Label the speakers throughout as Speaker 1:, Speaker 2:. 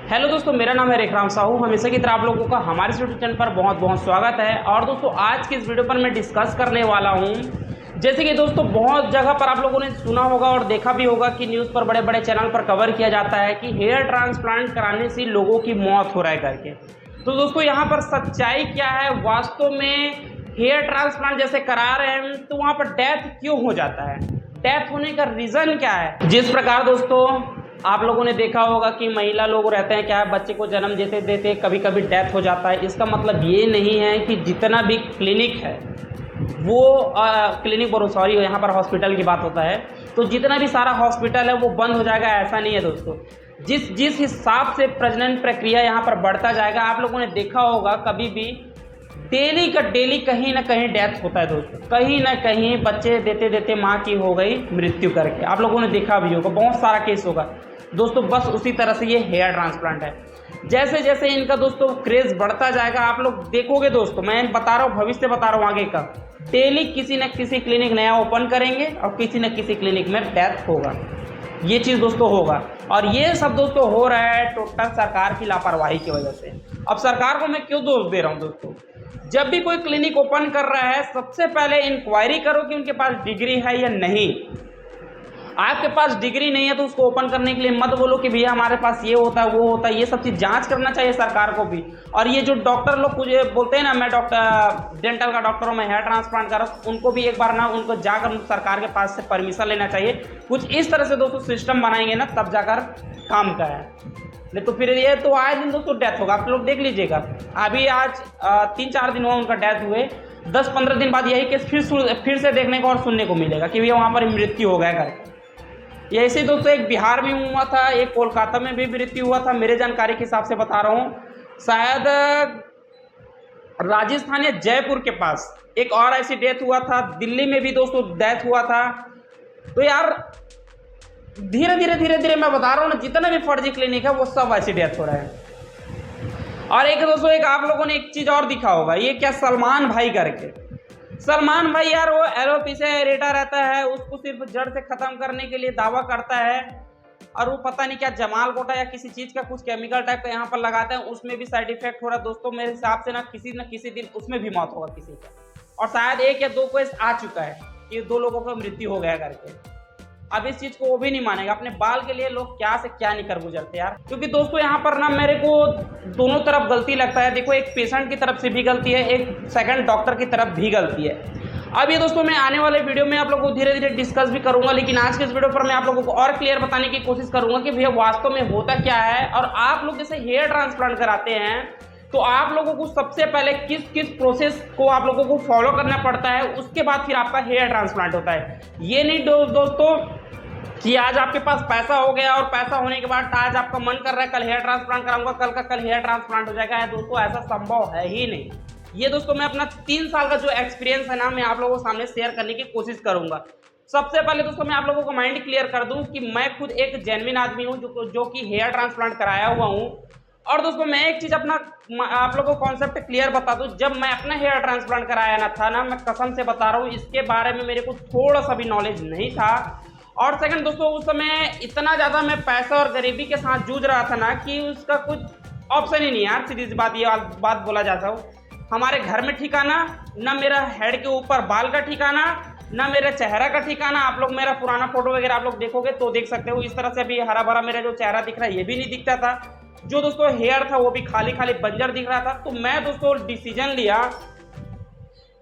Speaker 1: Hello दोस्तों, मेरा नाम है रेखराम साहू। हमेशा की तरह आप लोगों का हमारे यूट्यूब चैनल पर बहुत बहुत स्वागत है। और दोस्तों, आज की इस वीडियो पर मैं डिस्कस करने वाला हूं, जैसे कि दोस्तों बहुत जगह पर आप लोगों ने सुना होगा और देखा भी होगा कि न्यूज़ पर बड़े बड़े चैनल पर कवर किया जाता है कि हेयर ट्रांसप्लांट कराने से लोगों की मौत हो रहा है करके। तो दोस्तों, यहाँ पर सच्चाई क्या है, वास्तव में हेयर ट्रांसप्लांट जैसे करा रहे हैं तो वहाँ पर डेथ क्यों हो जाता है, डेथ होने का रीज़न क्या है। जिस प्रकार दोस्तों आप लोगों ने देखा होगा कि महिला लोग रहते हैं, क्या है, बच्चे को जन्म देते देते कभी कभी डेथ हो जाता है। इसका मतलब ये नहीं है कि जितना भी क्लिनिक है वो क्लिनिक सॉरी यहाँ पर हॉस्पिटल की बात होता है, तो जितना भी सारा हॉस्पिटल है वो बंद हो जाएगा, ऐसा नहीं है दोस्तों। जिस हिसाब से प्रजनन प्रक्रिया यहाँ पर बढ़ता जाएगा, आप लोगों ने देखा होगा कभी भी डेली का डेली कहीं ना कहीं डेथ होता है दोस्तों, कहीं ना कहीं बच्चे देते देते माँ की हो गई मृत्यु करके। आप लोगों ने देखा भी होगा, बहुत सारा केस होगा दोस्तों। बस उसी तरह से ये हेयर ट्रांसप्लांट है। जैसे जैसे इनका दोस्तों क्रेज बढ़ता जाएगा, आप लोग देखोगे दोस्तों, मैं बता रहा हूँ, भविष्य बता रहा हूँ आगे का, डेली किसी न किसी क्लिनिक नया ओपन करेंगे और किसी न किसी क्लिनिक में डेथ होगा। ये चीज़ दोस्तों होगा, और ये सब दोस्तों हो रहा है टोटल सरकार की लापरवाही की वजह से। अब सरकार को मैं क्यों दोष दे रहा हूँ दोस्तों, जब भी कोई क्लिनिक ओपन कर रहा है सबसे पहले इंक्वायरी करो कि उनके पास डिग्री है या नहीं। आपके पास डिग्री नहीं है तो उसको ओपन करने के लिए मत बोलो कि भैया हमारे पास ये होता है वो होता है। ये सब चीज़ जांच करना चाहिए सरकार को भी। और ये जो डॉक्टर लोग कुछ बोलते हैं ना, मैं डॉक्टर डेंटल का डॉक्टर हूँ, मैं हेयर ट्रांसप्लांट कर रहा हूँ, उनको भी एक बार ना उनको जाकर सरकार के पास से परमिशन लेना चाहिए। कुछ इस तरह से दोस्तों सिस्टम बनाएंगे ना तब जाकर काम का है, नहीं तो फिर ये तो आए दिन दोस्तों डेथ होगा। आप लोग देख लीजिएगा, अभी आज 3-4 दिन हुआ उनका डेथ हुए, 10-15 दिन बाद यही केस फिर से देखने को और सुनने को मिलेगा कि भैया वहाँ पर मृत्यु हो गया करके। ये ऐसे दोस्तों एक बिहार में हुआ था, एक कोलकाता में भी मृत्यु हुआ था, मेरे जानकारी के हिसाब से बता रहा हूँ। शायद राजस्थान या जयपुर के पास एक और ऐसी डेथ हुआ था, दिल्ली में भी दोस्तों डेथ हुआ था। तो यार धीरे धीरे मैं बता रहा हूँ ना, जितना भी फर्जी क्लिनिक है वो सब ऐसी डेथ हो रहा है। और एक दोस्तों एक आप लोगों ने एक चीज़ और दिखा होगा, ये क्या सलमान भाई करके, सलमान भाई यार वो एलोपेशिया रहता है, उसको सिर्फ जड़ से खत्म करने के लिए दावा करता है। और वो पता नहीं क्या जमाल गोटा या किसी चीज़ का कुछ केमिकल टाइप का यहाँ पर लगाते हैं, उसमें भी साइड इफेक्ट हो रहा है दोस्तों। मेरे हिसाब से ना किसी दिन उसमें भी मौत होगा किसी का, और शायद 1 या 2 केस आ चुका है कि 2 लोगों का मृत्यु हो गया करके। अब इस चीज़ को वो भी नहीं मानेगा। अपने बाल के लिए लोग क्या से क्या नहीं कर गुजरते यार। क्योंकि दोस्तों यहाँ पर ना मेरे को दोनों तरफ गलती लगता है। देखो, एक पेशेंट की तरफ से भी गलती है, एक सेकंड डॉक्टर की तरफ भी गलती है। अब ये दोस्तों मैं आने वाले वीडियो में आप लोगों को धीरे धीरे डिस्कस भी करूंगा, लेकिन आज के इस वीडियो पर मैं आप लोगों को और क्लियर बताने की कोशिश करूंगा कि भैया वास्तव में होता क्या है। और आप लोग जैसे हेयर ट्रांसप्लांट कराते हैं तो आप लोगों को सबसे पहले किस किस प्रोसेस को आप लोगों को फॉलो करना पड़ता है, उसके बाद फिर आपका हेयर ट्रांसप्लांट होता है। ये नहीं दोस्तों कि आज आपके पास पैसा हो गया और पैसा होने के बाद आज आपका मन कर रहा है कल हेयर ट्रांसप्लांट कराऊंगा, कल का कल हेयर ट्रांसप्लांट हो जाएगा। दोस्तों ऐसा संभव है ही नहीं। ये दोस्तों मैं अपना 3 साल का जो एक्सपीरियंस है ना, मैं आप लोगों के सामने शेयर करने की कोशिश करूंगा। सबसे पहले दोस्तों मैं आप लोगों को माइंड क्लियर कर दूं कि मैं खुद एक जेन्युइन आदमी हूं जो कि हेयर ट्रांसप्लांट कराया हुआ हूं। और दोस्तों मैं एक चीज अपना आप लोगों को कॉन्सेप्ट क्लियर बता दूं, जब मैं अपना हेयर ट्रांसप्लांट कराया ना था ना, मैं कसम से बता रहा हूँ इसके बारे में मेरे को थोड़ा सा भी नॉलेज नहीं था। और सेकंड दोस्तों उस समय इतना ज़्यादा मैं पैसा और गरीबी के साथ जूझ रहा था ना कि उसका कुछ ऑप्शन ही नहीं यार। सीधी सी बात, ये बात बोला जाता हो, हमारे घर में ठिकाना ना, मेरा हेड के ऊपर बाल का ठिकाना ना, मेरा चेहरा का ठिकाना। आप लोग मेरा पुराना फोटो वगैरह आप लोग देखोगे तो देख सकते हो, इस तरह से अभी हरा भरा मेरा जो चेहरा दिख रहा है ये भी नहीं दिखता था। जो दोस्तों हेयर था वो भी खाली खाली बंजर दिख रहा था। तो मैं दोस्तों डिसीजन लिया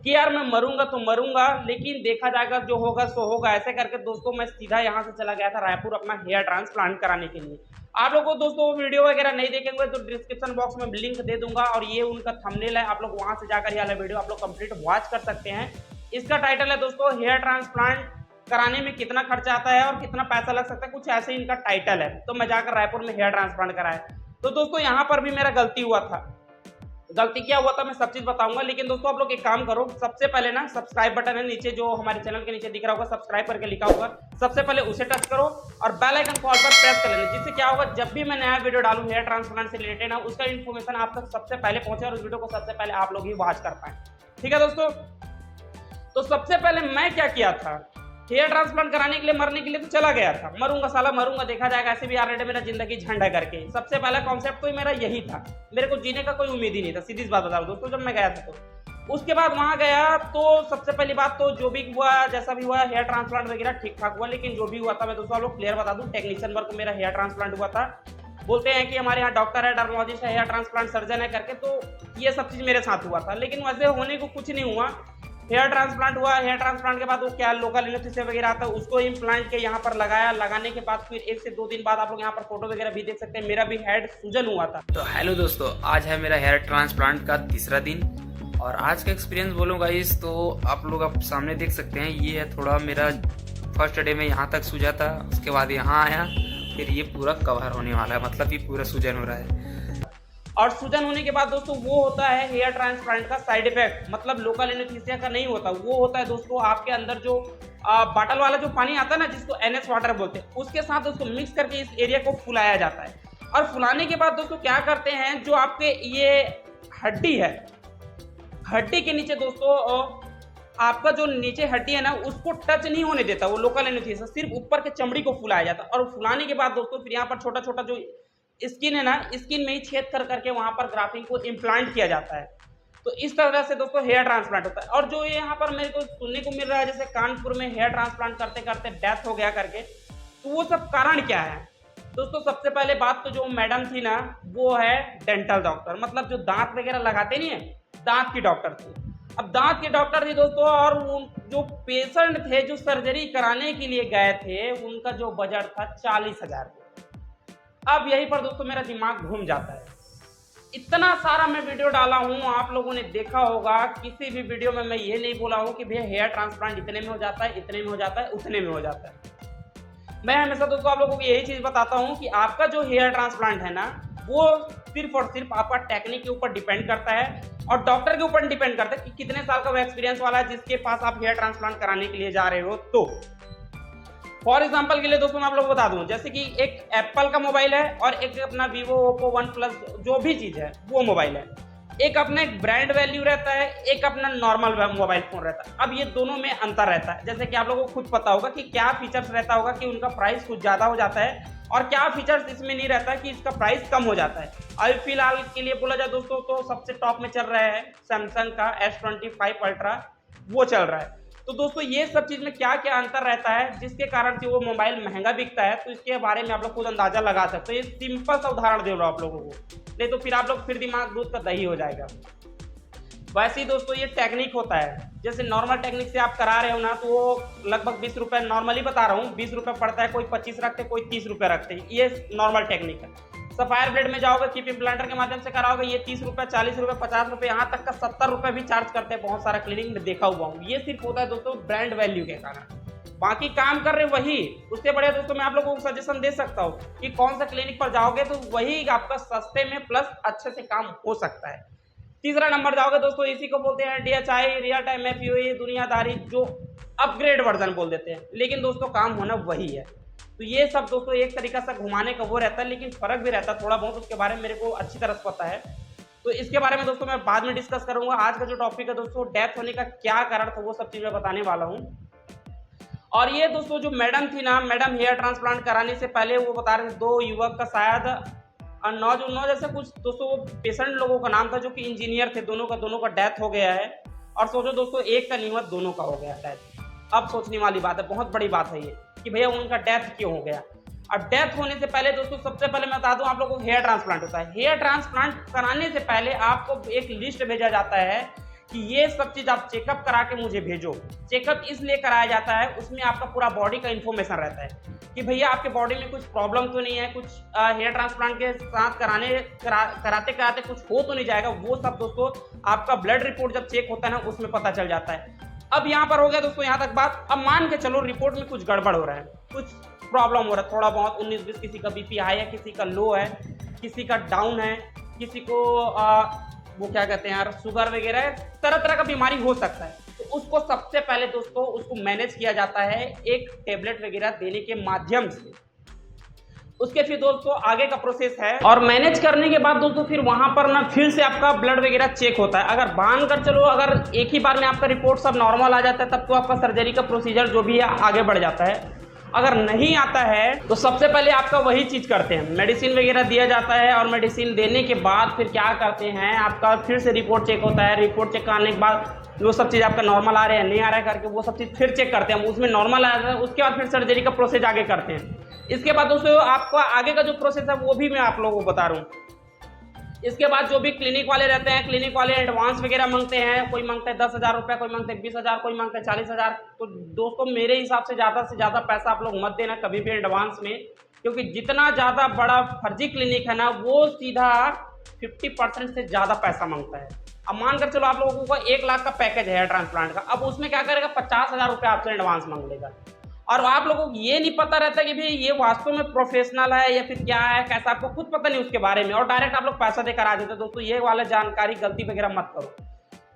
Speaker 1: कि यार मैं मरूंगा तो मरूंगा, लेकिन देखा जाएगा, जो होगा सो होगा। ऐसे करके दोस्तों मैं सीधा यहाँ से चला गया था रायपुर अपना हेयर ट्रांसप्लांट कराने के लिए। आप लोगों को दोस्तों वीडियो वगैरह नहीं देखेंगे तो डिस्क्रिप्शन बॉक्स में लिंक दे दूंगा, और ये उनका थंबनेल है, आप लोग वहां से जाकर ये वाला वीडियो आप लोग कंप्लीट वॉच कर सकते हैं। इसका टाइटल है दोस्तों हेयर ट्रांसप्लांट कराने में कितना खर्चा आता है और कितना पैसा लग सकता है, कुछ ऐसे इनका टाइटल है। तो मैं जाकर रायपुर में हेयर ट्रांसप्लांट कराया। तो दोस्तों यहाँ पर भी मेरा गलती हुआ था। गलती क्या हुआ था मैं सब चीज बताऊंगा, लेकिन दोस्तों आप लोग एक काम करो, सबसे पहले ना सब्सक्राइब बटन है नीचे जो हमारे चैनल के नीचे दिख रहा होगा, सब्सक्राइब करके लिखा होगा, सबसे पहले उसे टच करो और बेल आइकन को ऑल पर प्रेस कर लेना, जिससे क्या होगा जब भी मैं नया वीडियो डालूं हेयर ट्रांसप्लांट से रिलेटेड ना, उसका इन्फॉर्मेशन आप तक सबसे पहले पहुंचे और उस वीडियो को सबसे पहले आप लोग ही वॉच कर पाए। ठीक है दोस्तों, तो सबसे पहले मैं क्या किया था, हेयर ट्रांसप्लांट कराने के लिए मरने के लिए तो चला गया था, मरूंगा साला मरूंगा, देखा जाएगा, ऐसे भी ऑलरेडी मेरा जिंदगी झंड है करके। सबसे पहला कॉन्सेप्ट तो मेरा यही था, मेरे को जीने का कोई उम्मीद ही नहीं था, सीधी सी बात बता रहा हूं दोस्तों। जब मैं गया था तो उसके बाद वहां गया तो सबसे पहली बात तो जो भी हुआ, जैसा भी हुआ, हेयर ट्रांसप्लांट वगैरह ठीक ठाक हुआ। लेकिन जो भी हुआ था, मैं दोस्तों आप लोग क्लियर बता दूं, टेक्नीशियन वर्क मेरा हेयर ट्रांसप्लांट हुआ था। बोलते हैं कि हमारे यहाँ डॉक्टर है, डर्मोलॉजिस्ट है, हेयर ट्रांसप्लांट सर्जन है करके, तो ये सब चीज मेरे साथ हुआ था। लेकिन वैसे होने को कुछ नहीं हुआ, हेयर ट्रांसप्लांट हुआ। हेयर ट्रांसप्लांट के बाद वो क्या लोकल एनेस्थीसिया वगैरह आता है, उसको इम्प्लांट के यहाँ पर लगाया। लगाने के बाद फिर 1 से 2 दिन बाद आप लोग यहाँ पर फोटो वगैरह भी देख सकते हैं, मेरा भी हेड सूजन हुआ था।
Speaker 2: तो हेलो दोस्तों, आज है मेरा हेयर ट्रांसप्लांट का तीसरा दिन और आज का एक्सपीरियंस बोलूँगा इस, तो आप लोग आप सामने देख सकते हैं। ये है थोड़ा मेरा फर्स्ट डे में यहाँ तक सूजा था, उसके बाद यहाँ आया, फिर ये पूरा कवर होने वाला है, मतलब ये पूरा सूजन हो रहा है।
Speaker 1: और सूजन होने के बाद दोस्तों वो होता है हेयर ट्रांसप्लांट का साइड इफेक्ट, मतलब लोकल एनेस्थीसिया का नहीं होता। वो होता है दोस्तों आपके अंदर जो बॉटल वाला जो पानी आता है ना, जिसको NS वाटर बोलते हैं, उसके साथ उसको मिक्स करके इस एरिया को फुलाया जाता है। और फुलाने के बाद दोस्तों क्या करते हैं, जो आपके ये हड्डी है, हड्डी के नीचे दोस्तों आपका जो नीचे हड्डी है ना, उसको टच नहीं होने देता वो लोकल एनेस्थीसिया, सिर्फ ऊपर के चमड़ी को फुलाया जाता है। और फुलाने के बाद दोस्तों फिर यहाँ पर छोटा छोटा जो स्किन है ना, स्किन में ही छेद कर करके वहां पर ग्राफ्टिंग को इम्प्लांट किया जाता है। तो इस तरह से दोस्तों हेयर ट्रांसप्लांट होता है। और जो ये यहाँ पर मेरे को सुनने को मिल रहा है, जैसे कानपुर में हेयर ट्रांसप्लांट करते करते डेथ हो गया करके, तो वो सब कारण क्या है दोस्तों? सबसे पहले बात तो जो मैडम थी ना, वो है डेंटल डॉक्टर, मतलब जो दांत वगैरह लगाते नहीं है, दांत की डॉक्टर थी। अब दांत के डॉक्टर थी दोस्तों, और जो पेशेंट थे जो सर्जरी कराने के लिए गए थे, उनका जो बजट था 40,000। अब यहीं पर दोस्तों मेरा दिमाग घूम जाता है। इतना सारा मैं वीडियो डाला हूं, आप लोगों ने देखा होगा, किसी भी वीडियो में मैं ये नहीं बोला हूं कि भैया हेयर ट्रांसप्लांट इतने में हो जाता है, इतने में हो जाता है, उतने में हो जाता है। मैं हमेशा दोस्तों आप लोगों को यही चीज बताता हूं कि आपका जो हेयर ट्रांसप्लांट है ना, वो सिर्फ और सिर्फ आपका टेक्निक के ऊपर डिपेंड करता है और डॉक्टर के ऊपर डिपेंड करता है कि कितने साल का वो एक्सपीरियंस वाला है जिसके पास आप हेयर ट्रांसप्लांट कराने के लिए जा रहे हो। तो फॉर एग्जाम्पल के लिए दोस्तों मैं आप लोग बता दूं, जैसे कि एक एप्पल का मोबाइल है और एक अपना वीवो, ओप्पो, वन प्लस, जो भी चीज है वो मोबाइल है। एक अपना एक ब्रांड वैल्यू रहता है, एक अपना नॉर्मल मोबाइल फोन रहता है। अब ये दोनों में अंतर रहता है, जैसे कि आप लोगों को खुद पता होगा कि क्या फीचर्स रहता होगा कि उनका प्राइस कुछ ज्यादा हो जाता है, और क्या फीचर्स इसमें नहीं रहता है कि इसका प्राइस कम हो जाता है। अभी फिलहाल के लिए बोला जाए दोस्तों, तो सबसे टॉप में चल रहा है सैमसंग का S25 अल्ट्रा, वो चल रहा है। तो दोस्तों ये सब चीज में क्या क्या अंतर रहता है जिसके कारण से वो मोबाइल महंगा बिकता है, तो इसके बारे में आप लोग खुद अंदाजा लगा सकते हो। ये सिंपल सा उदाहरण दे रहा हूं आप लोगों को, नहीं तो फिर आप लोग फिर दिमाग दूध का दही हो जाएगा। वैसे ही दोस्तों ये टेक्निक होता है, जैसे नॉर्मल टेक्निक से आप करा रहे हो ना, तो वो लगभग 20 रुपए, नॉर्मली बता रहा हूँ, 20 रुपए पड़ता है, कोई 25 रखते, कोई 30 रुपए रखते हैं। ये नॉर्मल टेक्निक है। सफायर ब्लेड में जाओगे, चिप इम्प्लांटर के माध्यम से कराओगे, ये 30 रुपए, 40 रुपए, 50 रुपए, यहाँ तक का 70 रुपए भी चार्ज करते हैं बहुत सारा क्लिनिक में, देखा हुआ हूँ। ये सिर्फ होता है दोस्तों ब्रांड वैल्यू के कारण, बाकी काम कर रहे वही। उससे बढ़िया दोस्तों मैं आप लोगों को सजेशन दे सकता हूँ कि कौन सा क्लिनिक पर जाओगे तो वही आपका सस्ते में प्लस अच्छे से काम हो सकता है। तीसरा नंबर जाओगे दोस्तों, इसी को बोलते हैं DHI, रियल टाइम FUE, दुनियादारी, जो अपग्रेड वर्जन बोल देते हैं, लेकिन दोस्तों काम होना वही है। तो ये सब दोस्तों एक तरीका से घुमाने का वो रहता है, लेकिन फर्क भी रहता है थोड़ा बहुत, उसके बारे में मेरे को अच्छी तरह से पता है। तो इसके बारे में दोस्तों मैं बाद में डिस्कस करूंगा। आज का जो टॉपिक है दोस्तों, डेथ होने का क्या कारण था, वो सब चीज मैं बताने वाला हूँ। और ये दोस्तों जो मैडम थी ना, मैडम हेयर ट्रांसप्लांट कराने से पहले वो बता रहे थे 2 युवक का शायद 9 जैसे कुछ दोस्तों वो पेशेंट लोगों का नाम था, जो कि इंजीनियर थे, दोनों का डेथ हो गया है। और सोचो दोस्तों, एक का नहीं हुआ, दोनों का हो गया डेथ। अब सोचने वाली बात है, बहुत बड़ी बात है ये कि भैया उनका डेथ क्यों हो गया। अब डेथ होने से पहले दोस्तों सबसे पहले मैं बता दूं आप लोगों को, हेयर ट्रांसप्लांट होता है। हेयर ट्रांसप्लांट कराने से पहले आपको एक लिस्ट भेजा जाता है कि ये सब चीज आप चेकअप करा के मुझे भेजो। चेकअप इसलिए कराया जाता है, उसमें आपका पूरा बॉडी का इंफॉर्मेशन रहता है कि भैया आपके बॉडी में कुछ प्रॉब्लम तो नहीं है, कुछ हेयर ट्रांसप्लांट के साथ कराते कराते कुछ हो तो नहीं जाएगा। वो सब दोस्तों आपका ब्लड रिपोर्ट जब चेक होता है ना, उसमें पता चल जाता है। अब यहाँ पर हो गया दोस्तों यहाँ तक बात। अब मान के चलो रिपोर्ट में कुछ गड़बड़ हो रहा है, कुछ प्रॉब्लम हो रहा है, थोड़ा बहुत 19-20, किसी का BP हाई है, किसी का लो है, किसी का डाउन है, किसी को वो क्या कहते हैं यार, शुगर वगैरह है, तरह तरह का बीमारी हो सकता है। तो उसको सबसे पहले दोस्तों उसको मैनेज किया जाता है एक टेबलेट वगैरह देने के माध्यम से। उसके फिर दोस्तों आगे का प्रोसेस है, और मैनेज करने के बाद दोस्तों फिर वहां पर ना फिर से आपका ब्लड वगैरह चेक होता है। अगर मान कर चलो अगर एक ही बार में आपका रिपोर्ट सब नॉर्मल आ जाता है तब तो आपका सर्जरी का प्रोसीजर जो भी है आगे बढ़ जाता है। अगर नहीं आता है तो सबसे पहले आपका वही चीज़ करते हैं, मेडिसिन वगैरह दिया जाता है, और मेडिसिन देने के बाद फिर क्या करते हैं, आपका फिर से रिपोर्ट चेक होता है। रिपोर्ट चेक करने के बाद वो सब चीज़ आपका नॉर्मल आ रहा है नहीं आ रहा है करके वो सब चीज़ फिर चेक करते हैं, उसमें नॉर्मल आ रहा है, उसके बाद फिर सर्जरी का प्रोसेस आगे करते हैं। इसके बाद दोस्तों आपका आगे का जो प्रोसेस है वो भी मैं आप लोगों को बता रहा हूँ। इसके बाद जो भी क्लिनिक वाले रहते हैं, क्लिनिक वाले एडवांस वगैरह मांगते हैं, कोई मांगता है 10,000 रुपये, कोई मांगता है 20,000, कोई मांगता है 40,000। तो दोस्तों मेरे हिसाब से ज़्यादा पैसा आप लोग मत देना कभी भी एडवांस में, क्योंकि जितना ज़्यादा बड़ा फर्जी क्लिनिक है ना वो सीधा 50% से ज़्यादा पैसा मांगता है। अब मान कर चलो आप लोगों को 1 लाख का पैकेज है हेयर ट्रांसप्लांट का, अब उसमें क्या करेगा 50,000 रुपये आपसे एडवांस मांग लेगा, और आप लोगों को ये नहीं पता रहता कि भाई ये वास्तव में प्रोफेशनल है या फिर क्या है कैसा, आपको खुद पता नहीं उसके बारे में, और डायरेक्ट आप लोग पैसा देकर आ जाते हो। दोस्तों ये वाला जानकारी गलती वगैरह मत करो।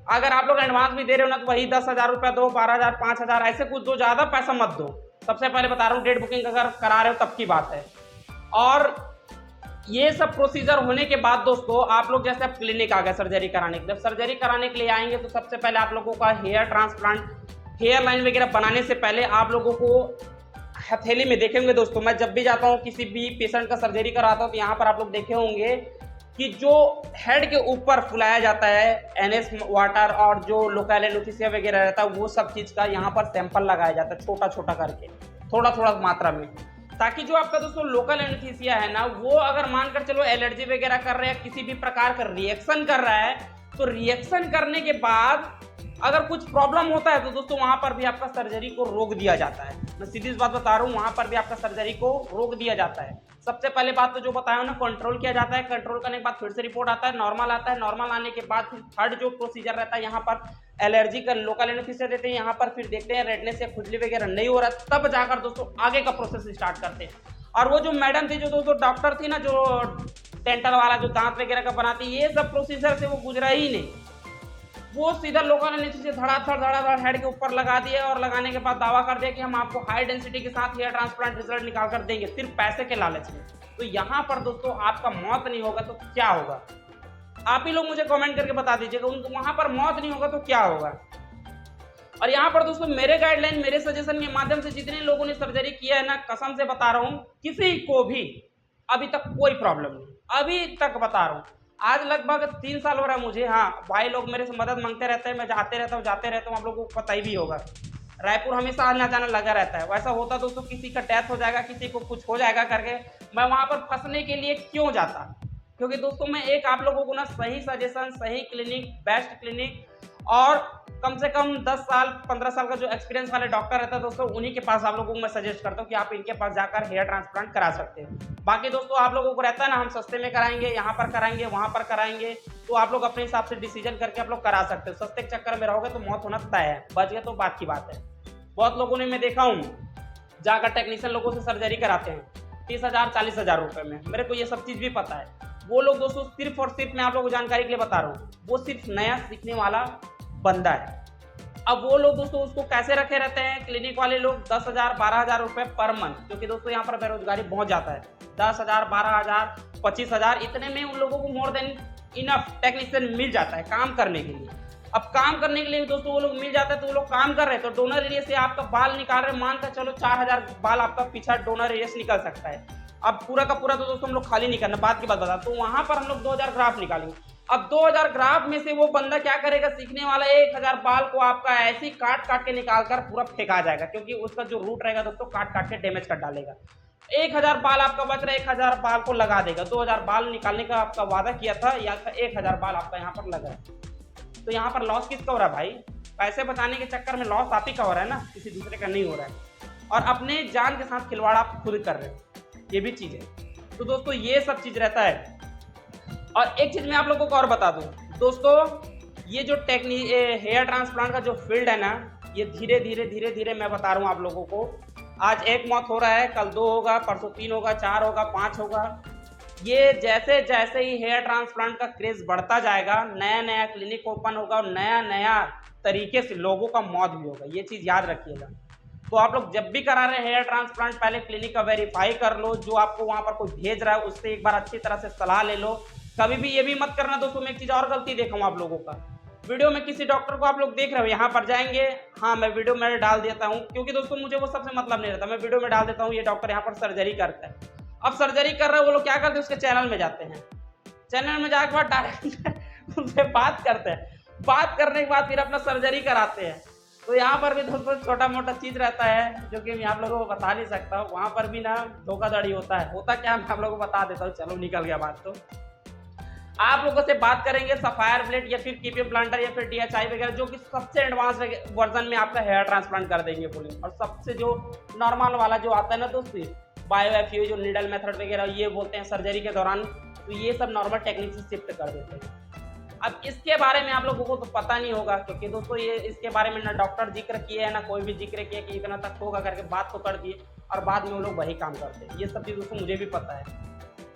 Speaker 1: अगर आप लोग एडवांस भी दे रहे हो ना तो वही 10,000 रुपये दो, 12,000, 5,000 ऐसे कुछ दो, ज़्यादा पैसा मत दो। सबसे पहले बता रहा हूँ डेट बुकिंग अगर करा रहे हो तब की बात है। और ये सब प्रोसीजर होने के बाद दोस्तों आप लोग जैसे आप क्लिनिक आ गए सर्जरी कराने के लिए, सर्जरी कराने के लिए आएंगे तो सबसे पहले आप लोगों का हेयर ट्रांसप्लांट, हेयर लाइन वगैरह बनाने से पहले आप लोगों को हथेली में देखेंगे। दोस्तों मैं जब भी जाता हूँ किसी भी पेशेंट का सर्जरी कराता हूँ तो यहाँ पर आप लोग देखे होंगे कि जो हेड के ऊपर फुलाया जाता है एनएस वाटर और जो लोकल एनेस्थीसिया वगैरह रहता है वो सब चीज़ का यहाँ पर सैंपल लगाया जाता है छोटा छोटा करके, थोड़ा थोड़ा मात्रा में, ताकि जो आपका दोस्तों लोकल एनेस्थीसिया है ना वो अगर मानकर चलो एलर्जी वगैरह कर रहे हैं, किसी भी प्रकार का रिएक्शन कर रहा है, तो रिएक्शन करने के बाद अगर कुछ प्रॉब्लम होता है तो दोस्तों वहां पर भी आपका सर्जरी को रोक दिया जाता है। मैं सीधी बात बता रहा हूँ, वहां पर भी आपका सर्जरी को रोक दिया जाता है। सबसे पहले बात तो जो बताया ना कंट्रोल किया जाता है, कंट्रोल करने के बाद फिर से रिपोर्ट आता है, नॉर्मल आता है, नॉर्मल आने के बाद फिर थर्ड जो प्रोसीजर रहता है यहाँ पर एलर्जी का लोकल एनेस्थीसिया देते हैं, यहाँ पर फिर देखते हैं रेडनेस या खुजली वगैरह नहीं हो रहा, तब जाकर दोस्तों आगे का प्रोसेस स्टार्ट करते हैं। और वो जो मैडम थी जो दोस्तों डॉक्टर थी ना जो डेंटल वाला जो दांत वगैरह का बनाती, ये सब प्रोसीजर से वो गुजरा ही नहीं, वो सीधा लोकल एनेस्थीसिया धड़ाधड़ हेड के ऊपर लगा दिया, और लगाने के बाद दावा कर दिया कि हम आपको हाई डेंसिटी के साथ हेयर ट्रांसप्लांट रिजल्ट निकाल कर देंगे सिर्फ पैसे के लालच में। तो यहाँ पर दोस्तों आपका मौत नहीं होगा तो क्या होगा, आप ही लोग मुझे कमेंट करके बता दीजिएगा। उनको वहां पर मौत नहीं होगा तो क्या होगा। और यहाँ पर दोस्तों मेरे गाइडलाइन, मेरे सजेशन के माध्यम से जितने लोगों ने सर्जरी किया है ना, कसम से बता रहा हूँ किसी को भी अभी तक कोई प्रॉब्लम नहीं, अभी तक बता रहा हूँ। आज लगभग 3 साल हो रहा है मुझे। हाँ भाई लोग मेरे से मदद मांगते रहते हैं, मैं जाते रहता हूँ, आप लोगों को पता ही भी होगा। रायपुर हमेशा आना जाना लगा रहता है। वैसा होता दोस्तों किसी का डेथ हो जाएगा, किसी को कुछ हो जाएगा करके मैं वहाँ पर फंसने के लिए क्यों जाता, क्योंकि दोस्तों मैं एक आप लोगों को ना सही सजेशन, सही क्लिनिक, बेस्ट क्लिनिक और कम से कम 10 साल 15 साल का जो एक्सपीरियंस वाले डॉक्टर रहता है दोस्तों उन्हीं के पास आप लोगों को मैं सजेस्ट करता हूँ कि आप इनके पास जाकर हेयर ट्रांसप्लांट करा सकते हैं। बाकी दोस्तों आप लोगों को रहता है ना हम सस्ते में कराएंगे, यहाँ पर कराएंगे, वहाँ पर कराएंगे, तो आप लोग अपने हिसाब से डिसीजन करके आप लोग करा सकते हो। सस्ते के चक्कर में रहोगे तो मौत होना तय है, बच गए तो बात की बात है। बहुत लोगों ने मैं देखा हूँ जाकर टेक्नीशियन लोगों से सर्जरी कराते हैं 30,000 40,000 रुपये में, मेरे को ये सब चीज़ भी पता है। वो लोग दोस्तों सिर्फ और सिर्फ मैं आप लोगों को जानकारी के लिए बता रहा हूँ, वो सिर्फ नया सीखने वाला बंदा है। अब वो लोग दोस्तों उसको कैसे रखे रहते हैं क्लिनिक वाले लोग 10,000 12,000 रुपये पर मंथ, क्योंकि दोस्तों यहाँ पर बेरोजगारी बहुत जाता है। 10,000 12,000 25,000 इतने में उन लोगों को मोर देन इनफ टेक्नीशियन मिल जाता है काम करने के लिए। अब काम करने के लिए दोस्तों वो लोग मिल जाता है तो वो लोग काम कर रहे हैं, तो डोनर एरिया से आपका बाल निकाल रहे हैं, मानकर चलो 4,000 बाल आपका पीछा डोनर एरिया से निकल सकता है। अब पूरा का पूरा तो दोस्तों हम लोग खाली नहीं करना, बात की बात बता, तो वहां पर हम लोग 2,000 ग्राफ निकालेंगे। अब 2,000 ग्राफ में से वो बंदा क्या करेगा, सीखने वाला 1,000 बाल को आपका ऐसे ही काट काट के निकाल कर पूरा फेंका जाएगा, क्योंकि उसका जो रूट रहेगा दोस्तों काट काट के डैमेज कर डालेगा। 1,000 बाल आपका बच रहा है, 1,000 बाल को लगा देगा। 2,000 बाल निकालने का आपका वादा किया था, या 1,000 बाल आपका यहाँ पर लगा है, तो यहाँ पर लॉस किसका हो रहा है भाई? पैसे बचाने के चक्कर में लॉस आप ही का हो रहा है ना, किसी दूसरे का नहीं हो रहा है। और अपने जान के साथ खिलवाड़ आप खुद कर रहे हैं, ये भी चीज़ है। तो दोस्तों ये सब चीज़ रहता है। और एक चीज़ मैं आप लोगों को और बता दूं दोस्तों, ये जो हेयर ट्रांसप्लांट का जो फील्ड है ना, ये धीरे धीरे मैं बता रहा हूँ आप लोगों को, आज 1 मौत हो रहा है, कल 2 होगा, परसों 3 होगा, 4 होगा, 5 होगा। ये जैसे जैसे ही हेयर ट्रांसप्लांट का क्रेज बढ़ता जाएगा, नया नया क्लिनिक ओपन होगा और नया नया तरीके से लोगों का मौत भी होगा, ये चीज़ याद रखिएगा। तो आप लोग जब भी करा रहे हैं हेयर ट्रांसप्लांट पहले क्लिनिक का वेरीफाई कर लो, जो आपको वहां पर कोई भेज रहा है उससे एक बार अच्छी तरह से सलाह ले लो। कभी भी ये भी मत करना दोस्तों, मैं एक चीज और गलती देखा हूं आप लोगों का, वीडियो में किसी डॉक्टर को आप लोग देख रहे हो, यहाँ पर जाएंगे, हाँ मैं वीडियो में डाल देता हूँ, क्योंकि दोस्तों मुझे वो सबसे मतलब नहीं रहता, मैं वीडियो में डाल देता हूँ ये डॉक्टर यहाँ पर सर्जरी करता है। अब सर्जरी कर रहे हैं वो लोग क्या करते हैं, उसके चैनल में जाते हैं, चैनल में जाके बाद डायरेक्ट उनसे बात करते हैं, बात करने के बाद फिर अपना सर्जरी कराते हैं। तो यहाँ पर भी दोस्तों छोटा मोटा चीज रहता है जो कि मैं आप लोगों को बता नहीं सकता, वहाँ पर भी ना धोखाधड़ी होता है। होता क्या, मैं आप लोगों को बता देता हूँ, चलो निकल गया बात। तो आप लोगों से बात करेंगे सफायर ब्लेड या फिर कीप इम्प्लांटर या फिर DHI वगैरह, जो कि सबसे एडवांस वर्जन में आपका हेयर ट्रांसप्लांट कर देंगे बोले। और सबसे जो नॉर्मल वाला जो आता है ना दोस्तों, बायो FUE जो नीडल मेथड वगैरह ये बोलते हैं सर्जरी के दौरान, तो ये सब नॉर्मल टेक्निक से शिफ्ट कर देते हैं। अब इसके बारे में आप लोगों को तो पता नहीं होगा, क्योंकि दोस्तों ये इसके बारे में ना डॉक्टर जिक्र किए है ना कोई भी जिक्र किया कि इतना तक होगा करके, बात तो कर दिए और बाद में वो लोग वही काम करते हैं। ये सब चीज़ दोस्तों मुझे भी पता है।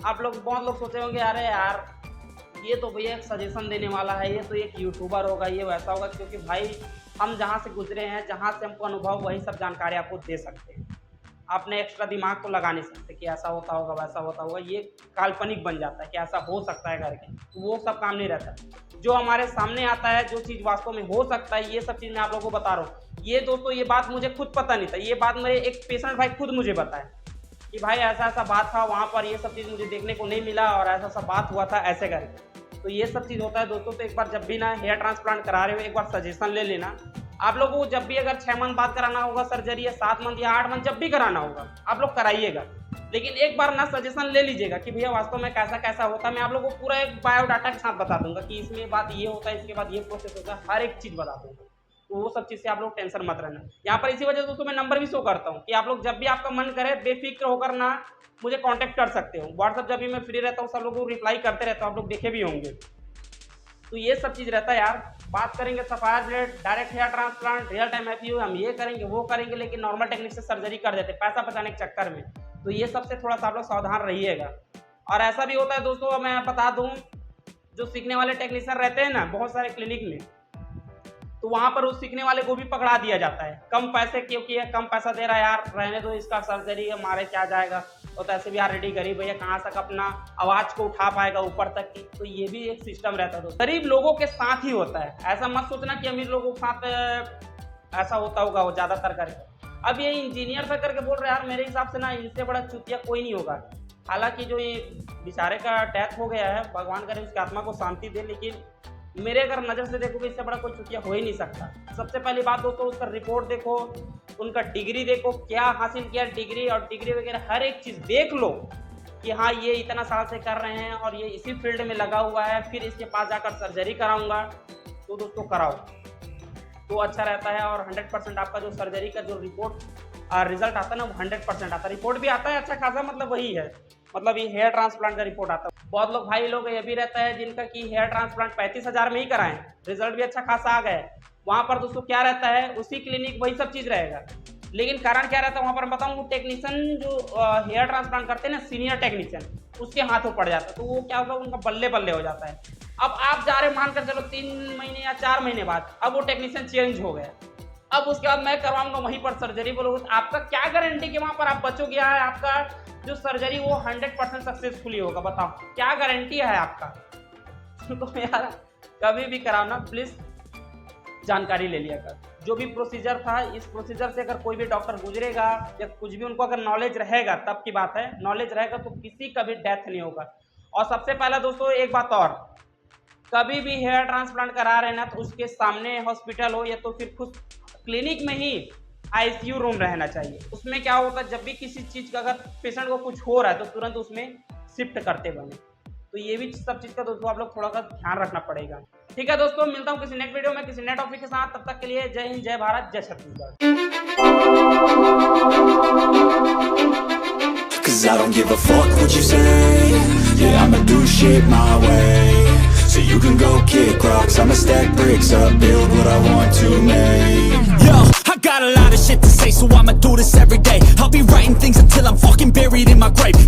Speaker 1: आप लोग बहुत लोग सोचे होंगे अरे यार ये तो भैया एक सजेशन देने वाला है, ये तो एक यूट्यूबर होगा, ये वैसा होगा, क्योंकि भाई हम जहाँ से गुजरे हैं, जहाँ से हमको अनुभव, वही सब जानकारी आपको दे सकते हैं। आपने एक्स्ट्रा दिमाग को लगा नहीं सकते कि ऐसा होता होगा वैसा होता होगा, ये काल्पनिक बन जाता है कि ऐसा हो सकता है करके, तो वो सब काम नहीं रहता। जो हमारे सामने आता है, जो चीज़ वास्तव में हो सकता है, ये सब चीज़ मैं आप लोगों को बता रहा हूँ। ये दोस्तों ये बात मुझे खुद पता नहीं था, ये बात मेरे एक पेशेंट भाई खुद मुझे बताया कि भाई ऐसा ऐसा बात था, वहाँ पर ये सब चीज़ मुझे देखने को नहीं मिला और ऐसा ऐसा बात हुआ था ऐसे करके। तो ये सब चीज़ होता है दोस्तों। तो एक बार जब भी ना हेयर ट्रांसप्लांट करा रहे हो, एक बार सजेशन ले लेना। आप लोगों को जब भी अगर 6 मंथ बाद कराना होगा सर्जरी, या 7 मंथ या 8 मंथ जब भी कराना होगा, आप लोग कराइएगा, लेकिन एक बार ना सजेशन ले लीजिएगा कि भैया वास्तव में कैसा कैसा होता है। मैं आप लोगों को पूरा एक बायोडाटा के साथ बता दूंगा कि इसमें बात ये होता है, इसके बाद ये प्रोसेस होता है, हर एक चीज़ बता दूंगा। तो वो सब चीज़ से आप लोग टेंशन मत रहना। यहाँ पर इसी वजह से दोस्तों मैं नंबर भी शो करता हूँ कि आप लोग जब भी आपका मन करे बेफिक्र होकर ना मुझे कांटेक्ट कर सकते हो। व्हाट्सअप जब भी मैं फ्री रहता हूँ सब लोगों को रिप्लाई करते रहता हूँ, आप लोग देखे भी होंगे। तो ये सब चीज़ रहता है यार। बात करेंगे sapphire blade, direct hair transplant, real time FUE, हम ये करेंगे वो करेंगे, लेकिन नॉर्मल टेक्निक से सर्जरी कर देते पैसा बचाने के चक्कर में। तो ये सबसे थोड़ा सा आप लोग सावधान रहिएगा। और ऐसा भी होता है दोस्तों, मैं बता दूं, जो सीखने वाले टेक्नीशियन रहते हैं ना बहुत सारे क्लिनिक में, तो वहाँ पर उस सीखने वाले को भी पकड़ा दिया जाता है कम पैसे, क्योंकि ये कम पैसा दे रहा है यार, रहने दो इसका सर्जरी हमारे क्या जाएगा, तो ऐसे भी यार रेडी गरीब भैया कहाँ तक अपना आवाज़ को उठा पाएगा ऊपर तक की। तो ये भी एक सिस्टम रहता है दोस्तों, गरीब लोगों के साथ ही होता है। ऐसा मत सोचना कि अमीर लोगों के साथ ऐसा होता होगा वो ज़्यादातर करके। अब ये इंजीनियर से करके बोल रहे हैं यार, मेरे हिसाब से ना इससे बड़ा चुतिया कोई नहीं होगा। हालांकि जो ये बेचारे का डेथ हो गया है, भगवान करे उसकी आत्मा को शांति दे, लेकिन मेरे अगर नज़र से देखोगे इससे बड़ा कोई चुतिया हो ही नहीं सकता। सबसे पहली बात दोस्तों उसका रिपोर्ट देखो, उनका डिग्री देखो, क्या हासिल किया डिग्री, और डिग्री वगैरह हर एक चीज़ देख लो कि हाँ ये इतना साल से कर रहे हैं और ये इसी फील्ड में लगा हुआ है, फिर इसके पास जाकर सर्जरी कराऊंगा। तो दोस्तों कराओ तो अच्छा रहता है। और 100% आपका जो सर्जरी का जो रिपोर्ट रिजल्ट आता है ना वो 100% आता है। रिपोर्ट भी आता है अच्छा खासा, मतलब वही है, मतलब ये हेयर ट्रांसप्लांट का रिपोर्ट आता है। बहुत लोग भाई लोग ये भी रहता है जिनका कि हेयर ट्रांसप्लांट 35,000 में ही कराएं, रिजल्ट भी अच्छा खासा आ गया है। वहाँ पर दोस्तों क्या रहता है, उसी क्लिनिक वही सब चीज़ रहेगा, लेकिन कारण क्या रहता है वहाँ पर मैं बताऊँ, वो टेक्नीशियन जो हेयर ट्रांसप्लांट करते हैं ना, सीनियर टेक्नीशियन, उसके हाथों पड़ जाता है। तो वो क्या होगा, उनका बल्ले बल्ले हो जाता है। अब आप जा रहे मानकर चलो 3 महीने या 4 महीने बाद, अब वो टेक्नीशियन चेंज हो गया, अब उसके बाद मैं करवाऊंगा वहीं पर सर्जरी, बोलोगे आपका क्या गारंटी कि वहाँ पर आप बचोगे, या आपका जो सर्जरी वो 100% सक्सेसफुली होगा, बताओ क्या गारंटी है आपका। तो यार कभी भी कराओ ना प्लीज़ जानकारी ले लिया कर। जो भी प्रोसीजर था, इस प्रोसीजर से अगर कोई भी डॉक्टर गुजरेगा या कुछ भी उनको अगर नॉलेज रहेगा तब की बात है, नॉलेज रहेगा तो किसी का भी डेथ नहीं होगा। और सबसे पहला दोस्तों एक बात और, कभी भी हेयर ट्रांसप्लांट करा रहे हैं ना तो उसके सामने हॉस्पिटल हो या तो फिर खुद क्लिनिक में ही ICU रूम रहना चाहिए। उसमें क्या होता है, जब भी किसी चीज़ का अगर पेशेंट को कुछ हो रहा है तो तुरंत उसमें शिफ्ट करते बने। तो ये भी सब चीज़ का दोस्तों आप लोग थोड़ा सा ध्यान रखना पड़ेगा। ठीक है दोस्तों, मिलता हूँ किसी नेक्स्ट वीडियो में किसी नए टॉपिक के साथ। तब तक के लिए जय हिंद, जय भारत, जय Chhattisgarh.
Speaker 3: 'Cause I don't give a fuck what you say. Yeah, I'ma do shit my way. So you can go kick rocks, I'ma stack bricks up, build what I want to make. Yo, I got a lot of shit to say, so I'ma do this every day. I'll be writing things until I'm fucking buried in my grave.